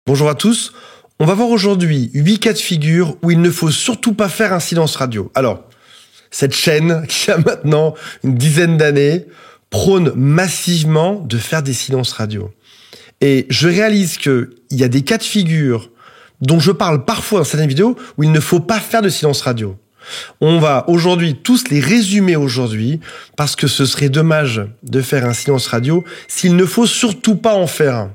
Bonjour à tous, on va voir aujourd'hui 8 cas de figure où il ne faut surtout pas faire un silence radio. Alors, cette chaîne, qui a maintenant une dizaine d'années, prône massivement de faire des silences radio. Et je réalise qu'il y a des cas de figure dont je parle parfois dans certaines vidéos où il ne faut pas faire de silence radio. On va aujourd'hui tous les résumer aujourd'hui parce que ce serait dommage de faire un silence radio s'il ne faut surtout pas en faire un.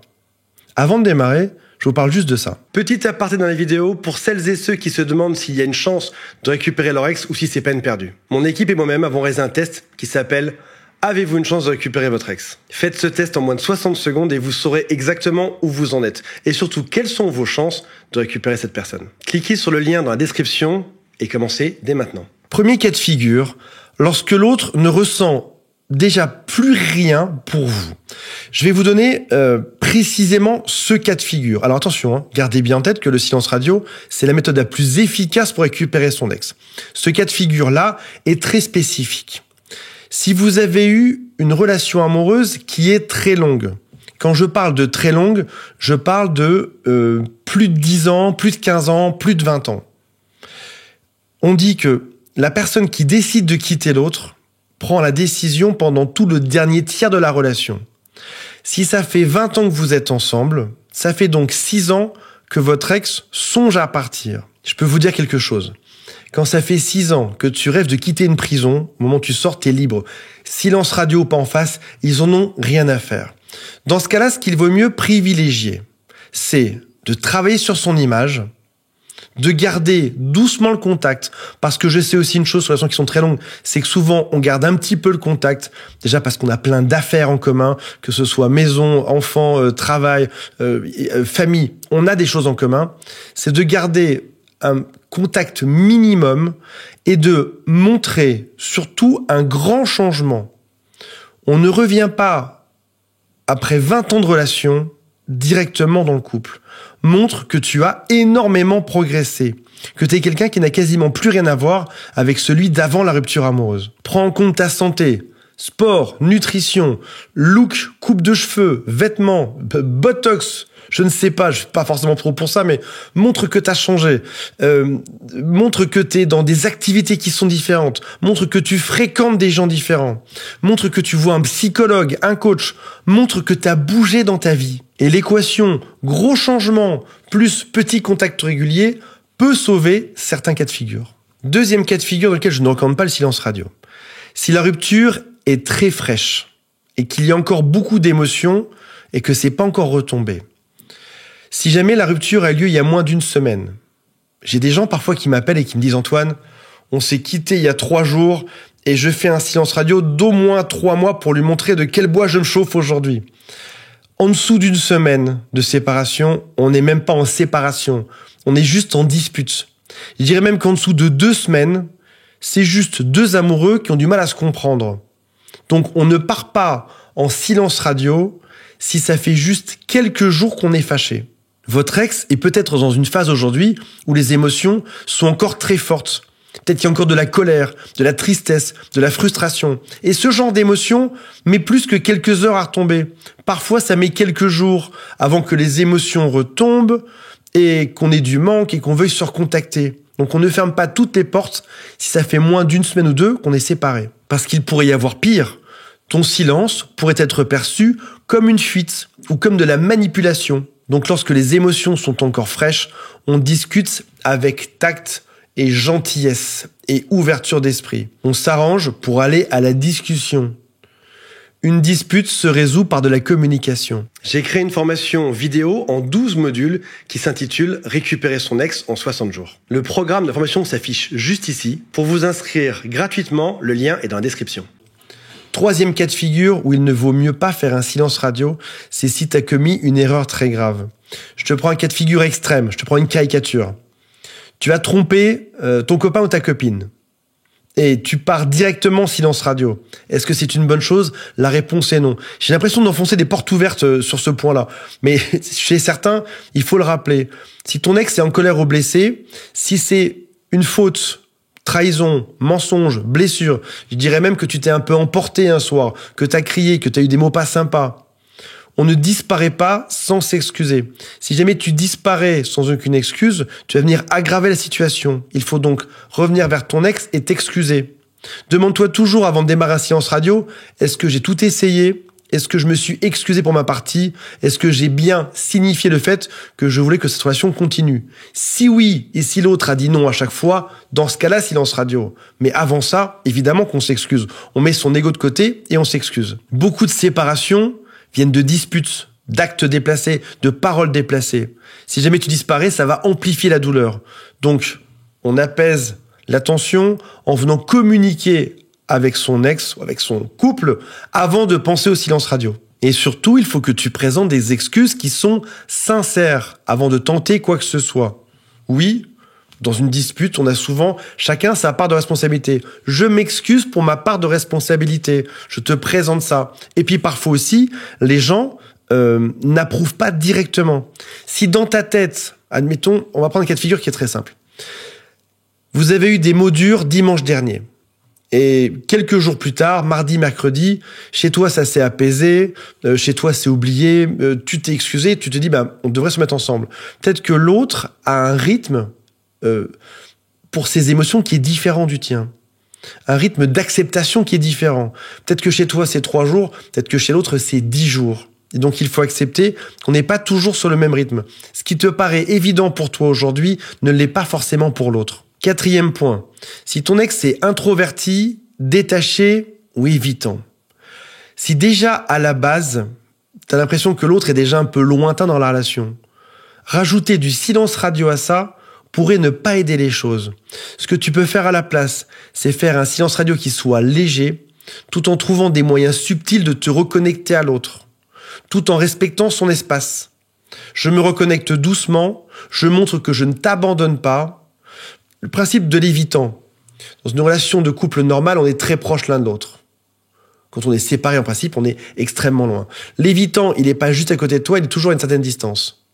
Avant de démarrer, je vous parle juste de ça. Petit aparté dans la vidéo pour celles et ceux qui se demandent s'il y a une chance de récupérer leur ex ou si c'est peine perdue. Mon équipe et moi-même avons réalisé un test qui s'appelle « Avez-vous une chance de récupérer votre ex ?» Faites ce test en moins de 60 secondes et vous saurez exactement où vous en êtes. Et surtout, quelles sont vos chances de récupérer cette personne. Cliquez sur le lien dans la description et commencez dès maintenant. Premier cas de figure, lorsque l'autre ne ressent déjà plus rien pour vous. Je vais vous donner précisément ce cas de figure. Alors attention, gardez bien en tête que le silence radio, c'est la méthode la plus efficace pour récupérer son ex. Ce cas de figure-là est très spécifique. Si vous avez eu une relation amoureuse qui est très longue, quand je parle de très longue, je parle de plus de 10 ans, plus de 15 ans, plus de 20 ans. On dit que la personne qui décide de quitter l'autre prend la décision pendant tout le dernier tiers de la relation. Si ça fait 20 ans que vous êtes ensemble, ça fait donc 6 ans que votre ex songe à partir. Je peux vous dire quelque chose. Quand ça fait 6 ans que tu rêves de quitter une prison, au moment où tu sors, t'es libre. Silence radio pas en face, ils en ont rien à faire. Dans ce cas-là, ce qu'il vaut mieux privilégier, c'est de travailler sur son image, de garder doucement le contact, parce que je sais aussi une chose sur les relations qui sont très longues, c'est que souvent on garde un petit peu le contact, déjà parce qu'on a plein d'affaires en commun, que ce soit maison, enfants, travail, famille, on a des choses en commun, c'est de garder un contact minimum et de montrer surtout un grand changement. On ne revient pas après 20 ans de relation directement dans le couple. Montre que tu as énormément progressé, que tu es quelqu'un qui n'a quasiment plus rien à voir avec celui d'avant la rupture amoureuse. Prends en compte ta santé, sport, nutrition, look, coupe de cheveux, vêtements, botox, je ne sais pas, je suis pas forcément trop pour ça, mais montre que tu as changé, montre que tu es dans des activités qui sont différentes, montre que tu fréquentes des gens différents, montre que tu vois un psychologue, un coach, montre que tu as bougé dans ta vie. Et l'équation gros changement plus petit contact régulier peut sauver certains cas de figure. Deuxième cas de figure dans lequel je ne recommande pas le silence radio. Si la rupture est très fraîche et qu'il y a encore beaucoup d'émotions et que c'est pas encore retombé. Si jamais la rupture a lieu il y a moins d'une semaine, j'ai des gens parfois qui m'appellent et qui me disent « Antoine, on s'est quitté il y a 3 jours et je fais un silence radio d'au moins 3 mois pour lui montrer de quel bois je me chauffe aujourd'hui. » En dessous d'une semaine de séparation, on n'est même pas en séparation, on est juste en dispute. Je dirais même qu'en dessous de 2 semaines, c'est juste 2 amoureux qui ont du mal à se comprendre. Donc on ne part pas en silence radio si ça fait juste quelques jours qu'on est fâché. Votre ex est peut-être dans une phase aujourd'hui où les émotions sont encore très fortes. Peut-être qu'il y a encore de la colère, de la tristesse, de la frustration. Et ce genre d'émotions met plus que quelques heures à retomber. Parfois, ça met quelques jours avant que les émotions retombent et qu'on ait du manque et qu'on veuille se recontacter. Donc on ne ferme pas toutes les portes si ça fait moins d'une semaine ou 2 qu'on est séparés. Parce qu'il pourrait y avoir pire. Ton silence pourrait être perçu comme une fuite ou comme de la manipulation. Donc lorsque les émotions sont encore fraîches, on discute avec tact et gentillesse et ouverture d'esprit. On s'arrange pour aller à la discussion. Une dispute se résout par de la communication. J'ai créé une formation vidéo en 12 modules qui s'intitule « Récupérer son ex en 60 jours ». Le programme de formation s'affiche juste ici. Pour vous inscrire gratuitement, le lien est dans la description. Troisième cas de figure où il ne vaut mieux pas faire un silence radio, c'est si tu as commis une erreur très grave. Je te prends un cas de figure extrême, je te prends une caricature. Tu as trompé ton copain ou ta copine et tu pars directement en silence radio. Est-ce que c'est une bonne chose? La réponse est non. J'ai l'impression d'enfoncer des portes ouvertes sur ce point-là. Mais chez certains, il faut le rappeler. Si ton ex est en colère ou blessé, si c'est une faute, trahison, mensonge, blessure, je dirais même que tu t'es un peu emporté un soir, que tu as crié, que tu as eu des mots pas sympas, On ne disparaît pas sans s'excuser. Si jamais tu disparais sans aucune excuse, tu vas venir aggraver la situation. Il faut donc revenir vers ton ex et t'excuser. Demande-toi toujours avant de démarrer un silence radio, est-ce que j'ai tout essayé ? Est-ce que je me suis excusé pour ma partie ? Est-ce que j'ai bien signifié le fait que je voulais que cette relation continue ? Si oui, et si l'autre a dit non à chaque fois, dans ce cas-là, silence radio. Mais avant ça, évidemment qu'on s'excuse. On met son ego de côté et on s'excuse. Beaucoup de séparations viennent de disputes, d'actes déplacés, de paroles déplacées. Si jamais tu disparais, ça va amplifier la douleur. Donc, on apaise la tension en venant communiquer avec son ex ou avec son couple avant de penser au silence radio. Et surtout, il faut que tu présentes des excuses qui sont sincères avant de tenter quoi que ce soit. Oui, dans une dispute, on a souvent chacun sa part de responsabilité. Je m'excuse pour ma part de responsabilité. Je te présente ça. Et puis parfois aussi, les gens n'approuvent pas directement. Si dans ta tête, admettons, on va prendre un cas de figure qui est très simple. Vous avez eu des mots durs dimanche dernier. Et quelques jours plus tard, mardi, mercredi, chez toi, ça s'est apaisé, chez toi, c'est oublié, tu t'es excusé, tu te dis, on devrait se mettre ensemble. Peut-être que l'autre a un rythme pour ses émotions qui est différent du tien. Un rythme d'acceptation qui est différent. Peut-être que chez toi, c'est 3 jours, peut-être que chez l'autre, c'est 10 jours. Et donc, il faut accepter qu'on n'est pas toujours sur le même rythme. Ce qui te paraît évident pour toi aujourd'hui ne l'est pas forcément pour l'autre. 4e point. Si ton ex est introverti, détaché ou évitant. Si déjà, à la base, t'as l'impression que l'autre est déjà un peu lointain dans la relation, rajouter du silence radio à ça pourrait ne pas aider les choses. Ce que tu peux faire à la place, c'est faire un silence radio qui soit léger, tout en trouvant des moyens subtils de te reconnecter à l'autre, tout en respectant son espace. Je me reconnecte doucement, je montre que je ne t'abandonne pas. Le principe de l'évitant. Dans une relation de couple normale, on est très proche l'un de l'autre. Quand on est séparés, en principe, on est extrêmement loin. L'évitant, il n'est pas juste à côté de toi, il est toujours à une certaine distance.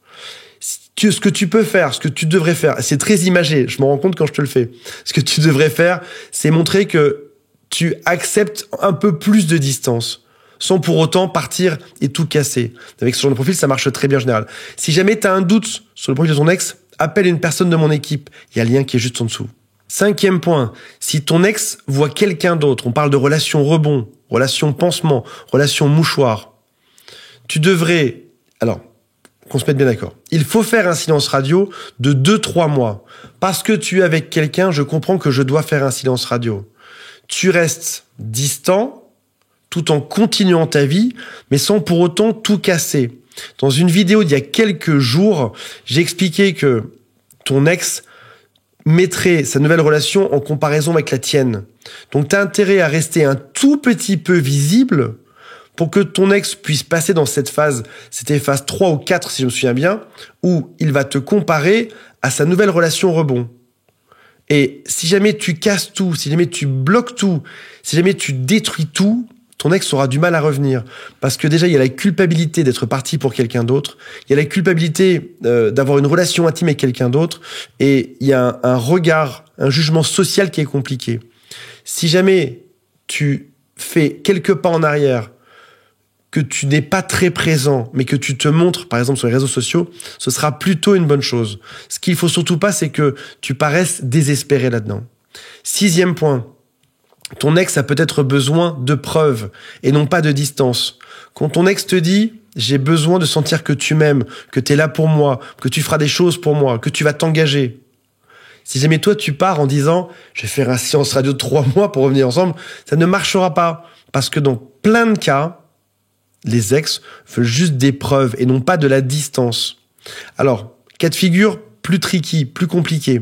Ce que tu peux faire, ce que tu devrais faire, c'est très imagé, je m'en rends compte quand je te le fais. Ce que tu devrais faire, c'est montrer que tu acceptes un peu plus de distance, sans pour autant partir et tout casser. Avec ce genre de profil, ça marche très bien en général. Si jamais tu as un doute sur le profil de ton ex, appelle une personne de mon équipe. Il y a le lien qui est juste en dessous. 5e point. Si ton ex voit quelqu'un d'autre, on parle de relation rebond, relation pansement, relation mouchoir, tu devrais, alors, qu'on se mette bien d'accord. Il faut faire un silence radio de 2-3 mois. Parce que tu es avec quelqu'un, je comprends que je dois faire un silence radio. Tu restes distant, tout en continuant ta vie, mais sans pour autant tout casser. Dans une vidéo d'il y a quelques jours, j'ai expliqué que ton ex mettrait sa nouvelle relation en comparaison avec la tienne. Donc, tu as intérêt à rester un tout petit peu visible pour que ton ex puisse passer dans cette phase, c'était phase 3 ou 4 si je me souviens bien, où il va te comparer à sa nouvelle relation rebond. Et si jamais tu casses tout, si jamais tu bloques tout, si jamais tu détruis tout, ton ex aura du mal à revenir. Parce que déjà, il y a la culpabilité d'être parti pour quelqu'un d'autre, il y a la culpabilité d'avoir une relation intime avec quelqu'un d'autre, et il y a un regard, un jugement social qui est compliqué. Si jamais tu fais quelques pas en arrière, que tu n'es pas très présent, mais que tu te montres, par exemple, sur les réseaux sociaux, ce sera plutôt une bonne chose. Ce qu'il faut surtout pas, c'est que tu paraisses désespéré là-dedans. 6e point. Ton ex a peut-être besoin de preuves et non pas de distance. Quand ton ex te dit « j'ai besoin de sentir que tu m'aimes, que tu es là pour moi, que tu feras des choses pour moi, que tu vas t'engager », si jamais toi tu pars en disant « je vais faire un silence radio de 3 mois pour revenir ensemble », ça ne marchera pas. Parce que dans plein de cas, les ex veulent juste des preuves et non pas de la distance. Alors, cas de figure plus tricky, plus compliqué.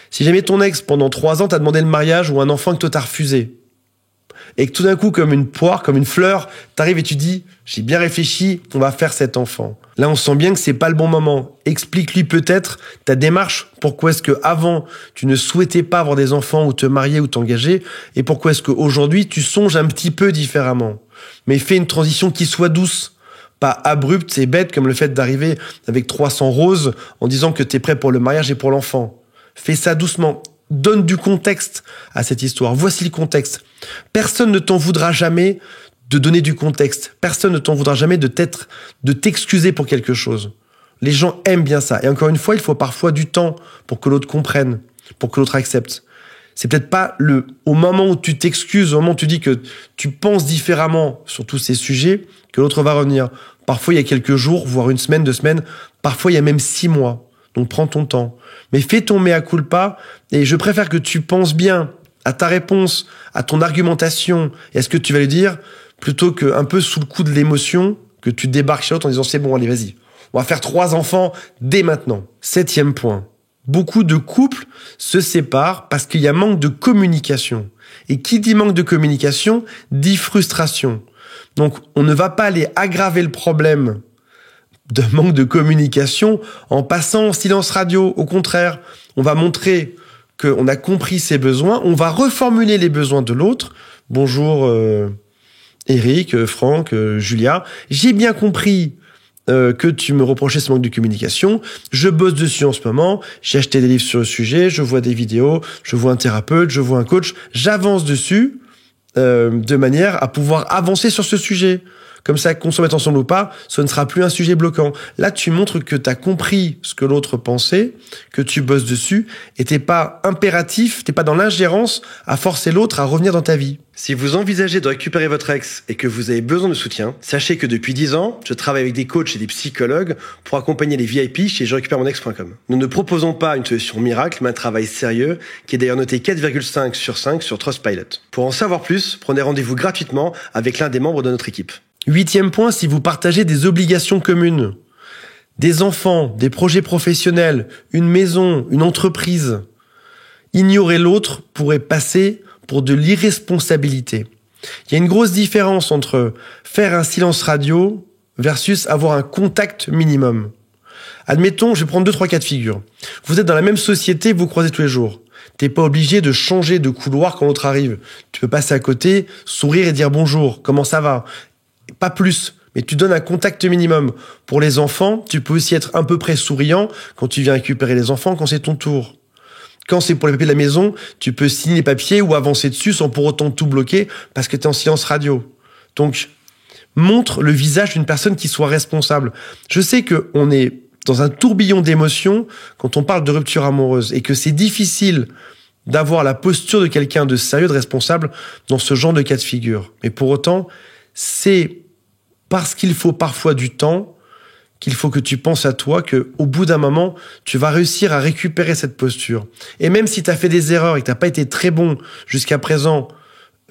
Si jamais ton ex, pendant 3 ans, t'a demandé le mariage ou un enfant que toi t'as refusé, et que tout d'un coup, comme une poire, comme une fleur, t'arrives et tu dis « j'ai bien réfléchi, on va faire cet enfant ». Là, on sent bien que c'est pas le bon moment. Explique-lui peut-être ta démarche. Pourquoi est-ce que avant tu ne souhaitais pas avoir des enfants ou te marier ou t'engager, et pourquoi est-ce qu'aujourd'hui tu songes un petit peu différemment. Mais fais une transition qui soit douce, pas abrupte et bête comme le fait d'arriver avec 300 roses en disant que t'es prêt pour le mariage et pour l'enfant. Fais ça doucement. Donne du contexte à cette histoire. Voici le contexte. Personne ne t'en voudra jamais de donner du contexte. Personne ne t'en voudra jamais de t'excuser pour quelque chose. Les gens aiment bien ça. Et encore une fois, il faut parfois du temps pour que l'autre comprenne, pour que l'autre accepte. C'est peut-être pas au moment où tu t'excuses, au moment où tu dis que tu penses différemment sur tous ces sujets, que l'autre va revenir. Parfois, il y a quelques jours, voire une semaine, 2 semaines. Parfois, il y a même 6 mois. Donc, prends ton temps. Mais fais ton mea culpa. Et je préfère que tu penses bien à ta réponse, à ton argumentation et à ce que tu vas lui dire, plutôt qu'un peu sous le coup de l'émotion, que tu débarques chez l'autre en disant c'est bon, allez, vas-y. On va faire 3 enfants dès maintenant. 7e point. Beaucoup de couples se séparent parce qu'il y a manque de communication. Et qui dit manque de communication, dit frustration. Donc, on ne va pas aller aggraver le problème de manque de communication en passant en silence radio. Au contraire, on va montrer qu'on a compris ses besoins, on va reformuler les besoins de l'autre. Bonjour Eric, Franck, Julia. J'ai bien compris que tu me reprochais ce manque de communication. Je bosse dessus en ce moment. J'ai acheté des livres sur le sujet. Je vois des vidéos. Je vois un thérapeute. Je vois un coach. J'avance dessus de manière à pouvoir avancer sur ce sujet. Comme ça, qu'on se mette ensemble ou pas, ce ne sera plus un sujet bloquant. Là, tu montres que tu as compris ce que l'autre pensait, que tu bosses dessus, et t'es pas impératif, t'es pas dans l'ingérence à forcer l'autre à revenir dans ta vie. Si vous envisagez de récupérer votre ex et que vous avez besoin de soutien, sachez que depuis 10 ans, je travaille avec des coachs et des psychologues pour accompagner les VIP chez jerécupéremonex.com. Nous ne proposons pas une solution miracle, mais un travail sérieux qui est d'ailleurs noté 4,5 sur 5 sur Trustpilot. Pour en savoir plus, prenez rendez-vous gratuitement avec l'un des membres de notre équipe. 8e point, si vous partagez des obligations communes, des enfants, des projets professionnels, une maison, une entreprise, ignorer l'autre pourrait passer pour de l'irresponsabilité. Il y a une grosse différence entre faire un silence radio versus avoir un contact minimum. Admettons, je vais prendre 2-3 cas de figure. Vous êtes dans la même société, vous croisez tous les jours. T'es pas obligé de changer de couloir quand l'autre arrive. Tu peux passer à côté, sourire et dire bonjour, comment ça va ? Pas plus, mais tu donnes un contact minimum. Pour les enfants, tu peux aussi être à peu près souriant quand tu viens récupérer les enfants, quand c'est ton tour. Quand c'est pour les papiers de la maison, tu peux signer les papiers ou avancer dessus sans pour autant tout bloquer parce que tu es en silence radio. Donc, montre le visage d'une personne qui soit responsable. Je sais qu'on est dans un tourbillon d'émotions quand on parle de rupture amoureuse et que c'est difficile d'avoir la posture de quelqu'un de sérieux, de responsable dans ce genre de cas de figure. Mais pour autant, c'est parce qu'il faut parfois du temps qu'il faut que tu penses à toi, que au bout d'un moment, tu vas réussir à récupérer cette posture. Et même si tu as fait des erreurs et que tu n'as pas été très bon jusqu'à présent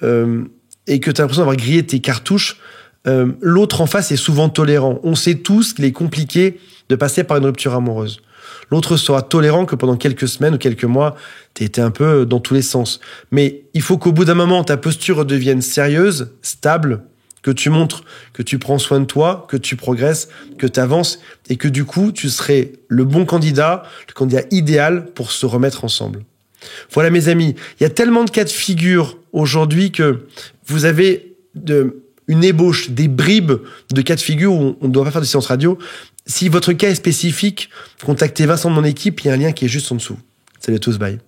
et que tu as l'impression d'avoir grillé tes cartouches, l'autre en face est souvent tolérant. On sait tous qu'il est compliqué de passer par une rupture amoureuse. L'autre sera tolérant que pendant quelques semaines ou quelques mois, tu été un peu dans tous les sens. Mais il faut qu'au bout d'un moment, ta posture devienne sérieuse, stable, que tu montres que tu prends soin de toi, que tu progresses, que tu avances et que du coup, tu serais le bon candidat, le candidat idéal pour se remettre ensemble. Voilà mes amis, il y a tellement de cas de figure aujourd'hui que vous avez une ébauche, des bribes de cas de figure où on ne doit pas faire de séance radio. Si votre cas est spécifique, contactez Vincent de mon équipe, il y a un lien qui est juste en dessous. Salut à tous, bye.